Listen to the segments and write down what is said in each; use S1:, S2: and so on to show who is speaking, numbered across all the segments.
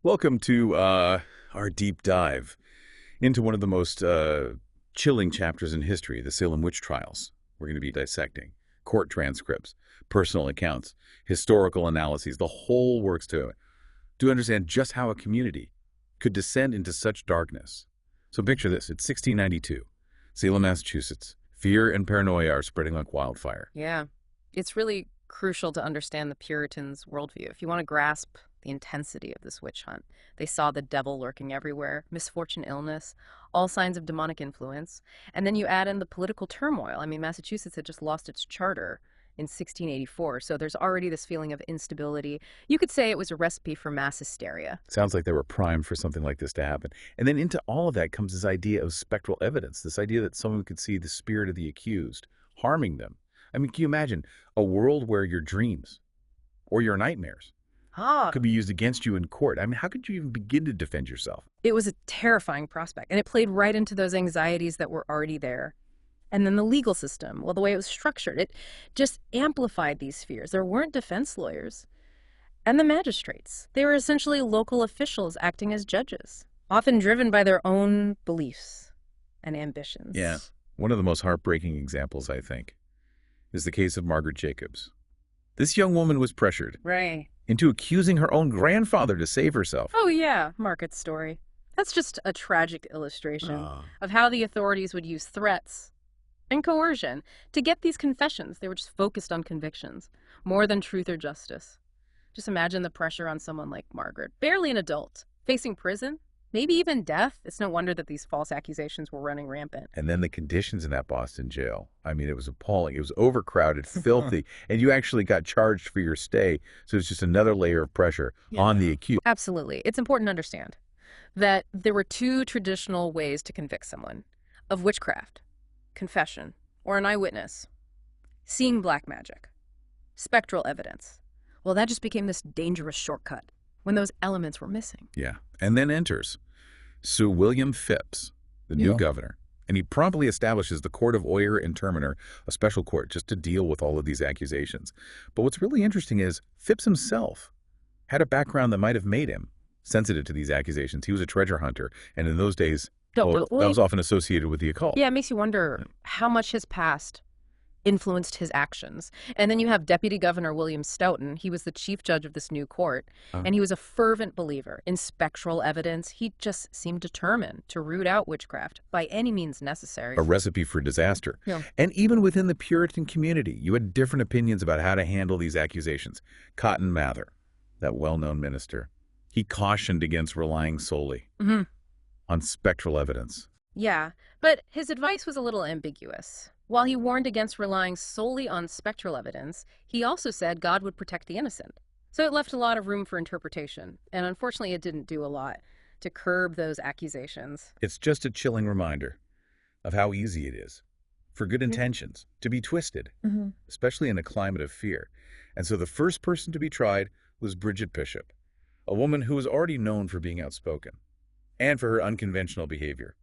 S1: Welcome to our deep dive into one of the most chilling chapters in history, the Salem witch trials. We're going to be dissecting court transcripts, personal accounts, historical analyses, the whole works to understand just how a community could descend into such darkness. So picture this, it's 1692, Salem, Massachusetts. Fear and paranoia are spreading like wildfire.
S2: Yeah, it's really crucial to understand the Puritans' worldview. If you want to grasp the intensity of this witch hunt, they saw the devil lurking everywhere, misfortune, illness, all signs of demonic influence. And then you add in the political turmoil. I mean, Massachusetts had just lost its charter in 1684, so there's already this feeling of instability. You could say it was a recipe for mass hysteria.
S1: Sounds like they were primed for something like this to happen. And then into all of that comes this idea of spectral evidence, this idea that someone could see the spirit of the accused harming them. I mean, can you imagine a world where your dreams or your nightmares could be used against you in court? I mean, how could you even begin to defend yourself?
S2: It was a terrifying prospect, and it played right into those anxieties that were already there. And then the legal system, well, the way it was structured, it just amplified these fears. There weren't defense lawyers. And the magistrates, they were essentially local officials acting as judges, often driven by their own beliefs and ambitions.
S1: Yeah. One of the most heartbreaking examples, I think, is the case of Margaret Jacobs. This young woman was pressured into accusing her own grandfather to save herself.
S2: Oh, yeah, Margaret's story. That's just a tragic illustration of how the authorities would use threats and coercion to get these confessions. They were just focused on convictions, more than truth or justice. Just imagine the pressure on someone like Margaret, barely an adult, facing prison, maybe even death. It's no wonder that these false accusations were running rampant.
S1: And then the conditions in that Boston jail. I mean, it was appalling. It was overcrowded, filthy, and you actually got charged for your stay. So it's just another layer of pressure on the accused.
S2: Absolutely. It's important to understand that there were two traditional ways to convict someone of witchcraft: confession, or an eyewitness, seeing black magic, spectral evidence. Well, that just became this dangerous shortcut when those elements were missing.
S1: Yeah. And then enters Sir William Phipps, the new governor, and he promptly establishes the Court of Oyer and Terminer, a special court, just to deal with all of these accusations. But what's really interesting is Phipps himself had a background that might have made him sensitive to these accusations. He was a treasure hunter, and in those days, that was often associated with the occult.
S2: Yeah, it makes you wonder how much his past influenced his actions. And then you have Deputy Governor William Stoughton. He was the chief judge of this new court, and he was a fervent believer in spectral evidence. He just seemed determined to root out witchcraft by any means necessary.
S1: A recipe for disaster.
S2: Yeah.
S1: And even within the Puritan community, you had different opinions about how to handle these accusations. Cotton Mather, that well-known minister, he cautioned against relying solely on spectral evidence.
S2: Yeah, but his advice was a little ambiguous. While he warned against relying solely on spectral evidence, he also said God would protect the innocent. So it left a lot of room for interpretation, and unfortunately it didn't do a lot to curb those accusations.
S1: It's just a chilling reminder of how easy it is for good intentions to be twisted, especially in a climate of fear. And so the first person to be tried was Bridget Bishop, a woman who was already known for being outspoken and for her unconventional behavior.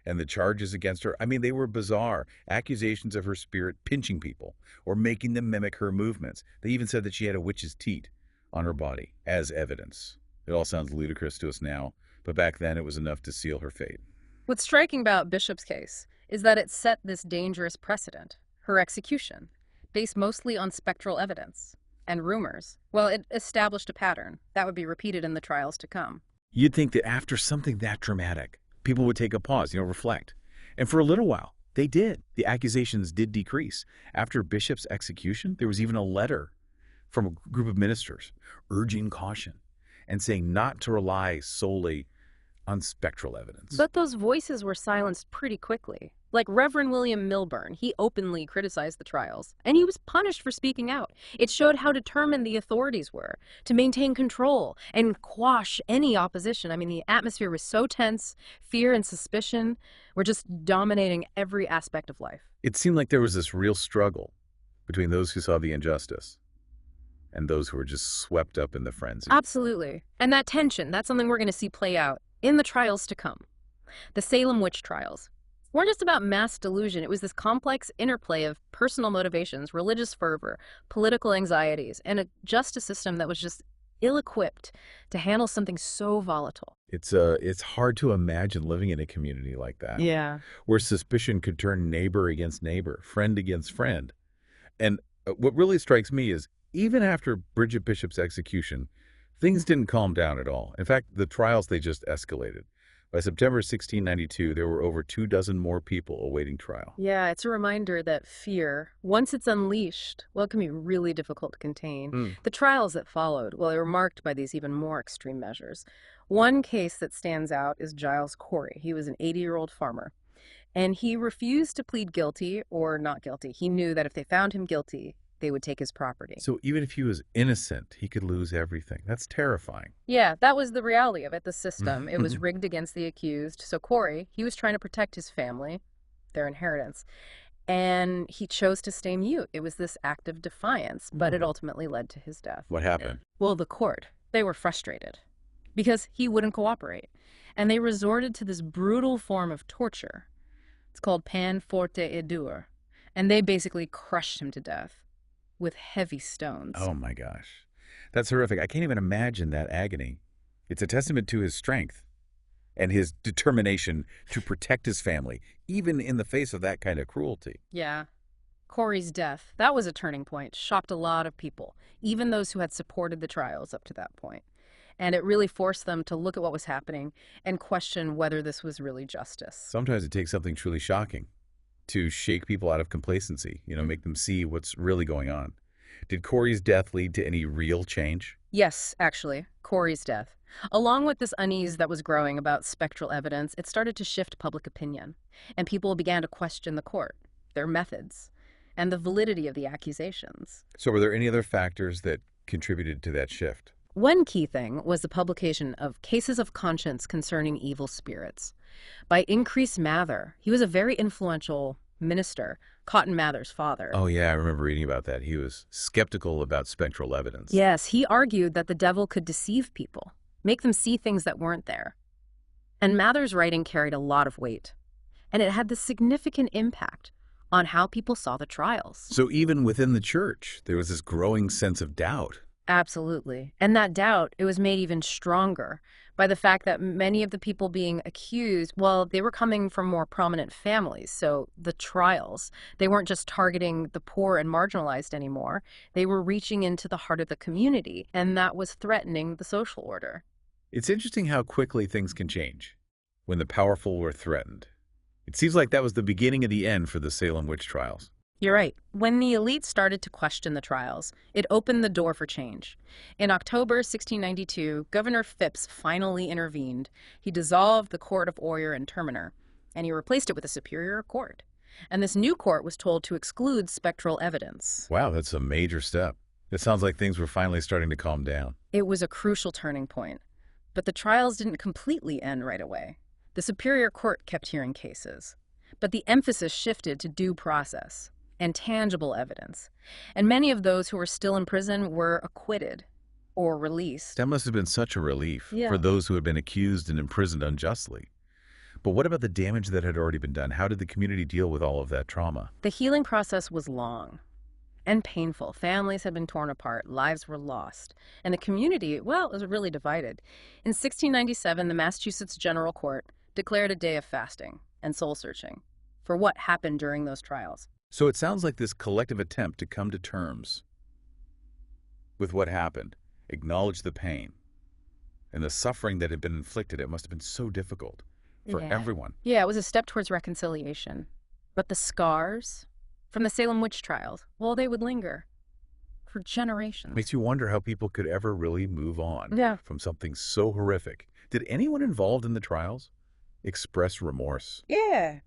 S1: And the charges against her, I mean, they were bizarre. Accusations of her spirit pinching people or making them mimic her movements. They even said that she had a witch's teat on her body as evidence. It all sounds ludicrous to us now, but back then it was enough to seal her fate.
S2: What's striking about Bishop's case is that it set this dangerous precedent, her execution, based mostly on spectral evidence and rumors. Well, it established a pattern that would be repeated in the trials to come.
S1: You'd think that after something that dramatic, people would take a pause, reflect. And for a little while, they did. The accusations did decrease. After Bishop's execution, there was even a letter from a group of ministers urging caution and saying not to rely solely on spectral evidence.
S2: But those voices were silenced pretty quickly. Like Reverend William Milburn, he openly criticized the trials, and he was punished for speaking out. It showed how determined the authorities were to maintain control and quash any opposition. I mean, the atmosphere was so tense, fear and suspicion were just dominating every aspect of life.
S1: It seemed like there was this real struggle between those who saw the injustice and those who were just swept up in the frenzy.
S2: Absolutely. And that tension, that's something we're going to see play out in the trials to come. The Salem witch trials weren't just about mass delusion. It was this complex interplay of personal motivations, religious fervor, political anxieties, and a justice system that was just ill-equipped to handle something so volatile.
S1: It's hard to imagine living in a community like that,
S2: Yeah.
S1: where suspicion could turn neighbor against neighbor, friend against friend. And what really strikes me is even after Bridget Bishop's execution, things didn't calm down at all. In fact, the trials, they just escalated. By September 1692, there were over 24 more people awaiting trial.
S2: Yeah, it's a reminder that fear, once it's unleashed, well, it can be really difficult to contain.
S1: Hmm.
S2: The trials that followed, well, they were marked by these even more extreme measures. One case that stands out is Giles Corey. He was an 80-year-old farmer, and he refused to plead guilty or not guilty. He knew that if they found him guilty, they would take his property.
S1: So even if he was innocent, he could lose everything. That's terrifying.
S2: Yeah, that was the reality of it, the system. It was rigged against the accused. So Corey, he was trying to protect his family, their inheritance, and he chose to stay mute. It was this act of defiance, but it ultimately led to his death.
S1: What happened?
S2: Well, the court, they were frustrated because he wouldn't cooperate, and they resorted to this brutal form of torture. It's called peine forte et dure, and they basically crushed him to death with heavy stones.
S1: Oh my gosh. That's horrific. I can't even imagine that agony. It's a testament to his strength and his determination to protect his family, even in the face of that kind of cruelty.
S2: Yeah. Corey's death, that was a turning point, shocked a lot of people, even those who had supported the trials up to that point. And it really forced them to look at what was happening and question whether this was really justice.
S1: Sometimes it takes something truly shocking to shake people out of complacency, make them see what's really going on. Did Corey's death lead to any real change?
S2: Yes, actually, Corey's death. Along with this unease that was growing about spectral evidence, it started to shift public opinion, and people began to question the court, their methods, and the validity of the accusations.
S1: So were there any other factors that contributed to that shift?
S2: One key thing was the publication of cases of conscience concerning evil spirits. By Increase Mather, he was a very influential minister, Cotton Mather's father.
S1: Oh, yeah, I remember reading about that. He was skeptical about spectral evidence.
S2: Yes, he argued that the devil could deceive people, make them see things that weren't there. And Mather's writing carried a lot of weight, and it had this significant impact on how people saw the trials.
S1: So even within the church, there was this growing sense of doubt.
S2: Absolutely. And that doubt, it was made even stronger by the fact that many of the people being accused, well, they were coming from more prominent families. So the trials, they weren't just targeting the poor and marginalized anymore. They were reaching into the heart of the community, and that was threatening the social order.
S1: It's interesting how quickly things can change when the powerful were threatened. It seems like that was the beginning of the end for the Salem witch trials.
S2: You're right. When the elite started to question the trials, it opened the door for change. In October 1692, Governor Phipps finally intervened. He dissolved the Court of Oyer and Terminer, and he replaced it with a superior court. And this new court was told to exclude spectral evidence.
S1: Wow, that's a major step. It sounds like things were finally starting to calm down.
S2: It was a crucial turning point. But the trials didn't completely end right away. The superior court kept hearing cases. But the emphasis shifted to due process and tangible evidence. And many of those who were still in prison were acquitted or released.
S1: That must have been such a relief
S2: Yeah.
S1: for those who had been accused and imprisoned unjustly. But what about the damage that had already been done? How did the community deal with all of that trauma?
S2: The healing process was long and painful. Families had been torn apart, lives were lost, and the community, well, it was really divided. In 1697, the Massachusetts General Court declared a day of fasting and soul-searching for what happened during those trials.
S1: So it sounds like this collective attempt to come to terms with what happened, acknowledge the pain and the suffering that had been inflicted. It must have been so difficult for everyone.
S2: Yeah, it was a step towards reconciliation. But the scars from the Salem witch trials, well, they would linger for generations.
S1: Makes you wonder how people could ever really move on
S2: Yeah.
S1: from something so horrific. Did anyone involved in the trials express remorse
S2: Yeah.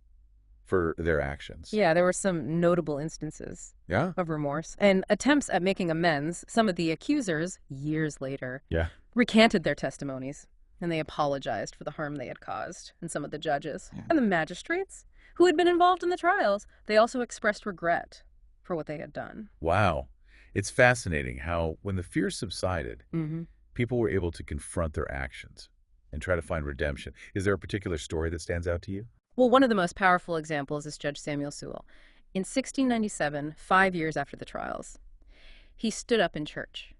S1: for their actions?
S2: Yeah, there were some notable instances
S1: Yeah?
S2: of remorse and attempts at making amends. Some of the accusers, years later,
S1: Yeah.
S2: recanted their testimonies, and they apologized for the harm they had caused. And some of the judges and the magistrates who had been involved in the trials, they also expressed regret for what they had done.
S1: Wow. It's fascinating how when the fear subsided,
S2: Mm-hmm.
S1: people were able to confront their actions and try to find redemption. Is there a particular story that stands out to you?
S2: Well, one of the most powerful examples is Judge Samuel Sewall. In 1697, 5 years after the trials, he stood up in church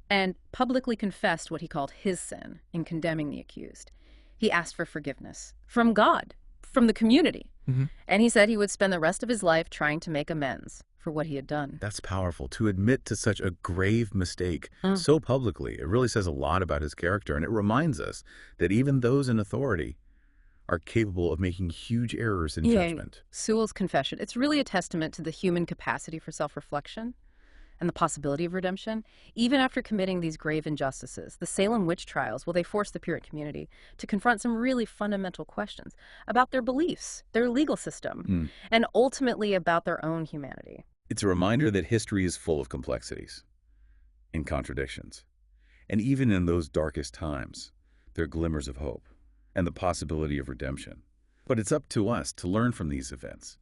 S2: and publicly confessed what he called his sin in condemning the accused. He asked for forgiveness from God, from the community. And he said he would spend the rest of his life trying to make amends for what he had done.
S1: That's powerful. To admit to such a grave mistake so publicly, it really says a lot about his character, and it reminds us that even those in authority are capable of making huge errors in judgment.
S2: Sewell's confession, it's really a testament to the human capacity for self-reflection and the possibility of redemption. Even after committing these grave injustices, the Salem witch trials, well, they forced the Puritan community to confront some really fundamental questions about their beliefs, their legal system, and ultimately about their own humanity.
S1: It's a reminder that history is full of complexities and contradictions. And even in those darkest times, there are glimmers of hope and the possibility of redemption. But it's up to us to learn from these events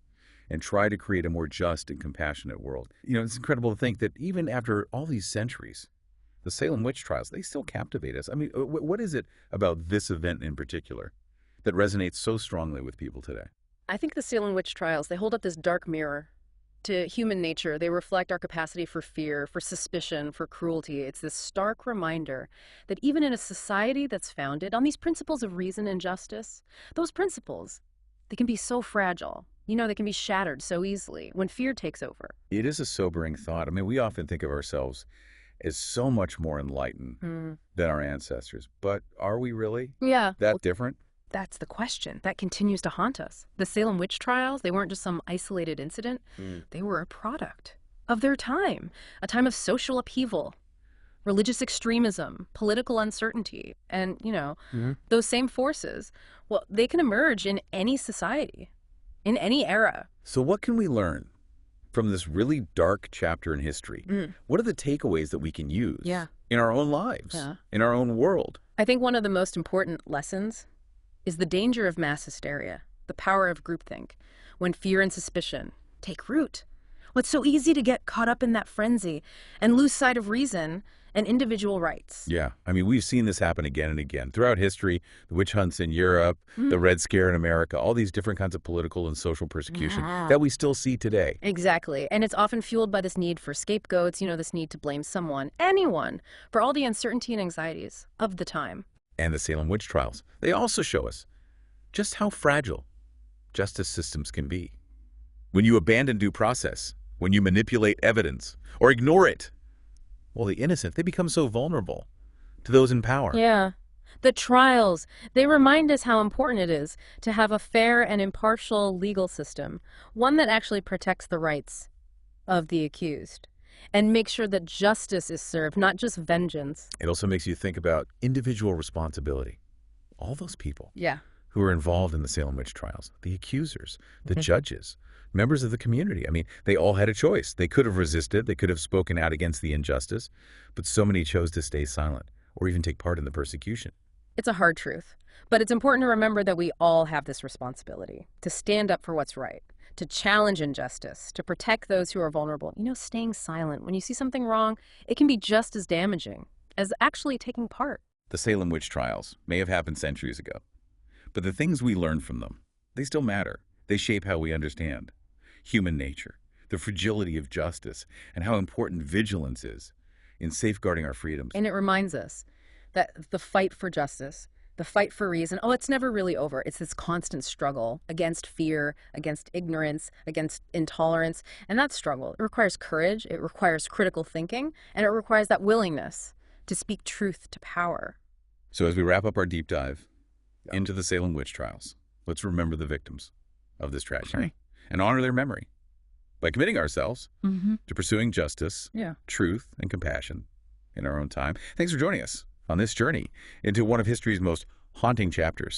S1: and try to create a more just and compassionate world. You know, it's incredible to think that even after all these centuries, the Salem witch trials, they still captivate us. I mean, what is it about this event in particular that resonates so strongly with people today?
S2: I think the Salem witch trials, they hold up this dark mirror to human nature. They reflect our capacity for fear, for suspicion, for cruelty. It's this stark reminder that even in a society that's founded on these principles of reason and justice, those principles, they can be so fragile. You know, they can be shattered so easily when fear takes over.
S1: It is a sobering thought. I mean, we often think of ourselves as so much more enlightened than our ancestors. But are we really that different?
S2: That's the question that continues to haunt us. The Salem witch trials, they weren't just some isolated incident. They were a product of their time, a time of social upheaval, religious extremism, political uncertainty. And, you know, those same forces, well, they can emerge in any society, in any era.
S1: So what can we learn from this really dark chapter in history? What are the takeaways that we can use in our own lives, in our own world?
S2: I think one of the most important lessons is the danger of mass hysteria, the power of groupthink, when fear and suspicion take root. Well, it's so easy to get caught up in that frenzy and lose sight of reason and individual rights.
S1: Yeah, I mean, we've seen this happen again and again. Throughout history, the witch hunts in Europe, the Red Scare in America, all these different kinds of political and social persecution that we still see today.
S2: Exactly, and it's often fueled by this need for scapegoats, you know, this need to blame someone, anyone, for all the uncertainty and anxieties of the time.
S1: And the Salem witch trials, they also show us just how fragile justice systems can be. When you abandon due process, when you manipulate evidence or ignore it, well, the innocent, they become so vulnerable to those in power.
S2: Yeah. The trials, they remind us how important it is to have a fair and impartial legal system, one that actually protects the rights of the accused and makes sure that justice is served, not just vengeance.
S1: It also makes you think about individual responsibility. All those people who were involved in the Salem witch trials, the accusers, the judges, members of the community. I mean, they all had a choice. They could have resisted. They could have spoken out against the injustice, but so many chose to stay silent or even take part in the persecution.
S2: It's a hard truth, but it's important to remember that we all have this responsibility to stand up for what's right, to challenge injustice, to protect those who are vulnerable. You know, staying silent when you see something wrong, it can be just as damaging as actually taking part.
S1: The Salem witch trials may have happened centuries ago, but the things we learn from them, they still matter. They shape how we understand human nature, the fragility of justice, and how important vigilance is in safeguarding our freedoms.
S2: And it reminds us that the fight for justice, the fight for reason, it's never really over. It's this constant struggle against fear, against ignorance, against intolerance. And that struggle, it requires courage, it requires critical thinking, and it requires that willingness to speak truth to power.
S1: So as we wrap up our deep dive into the Salem witch trials, let's remember the victims of this tragedy and honor their memory by committing ourselves to pursuing justice, truth, and compassion in our own time. Thanks for joining us on this journey into one of history's most haunting chapters.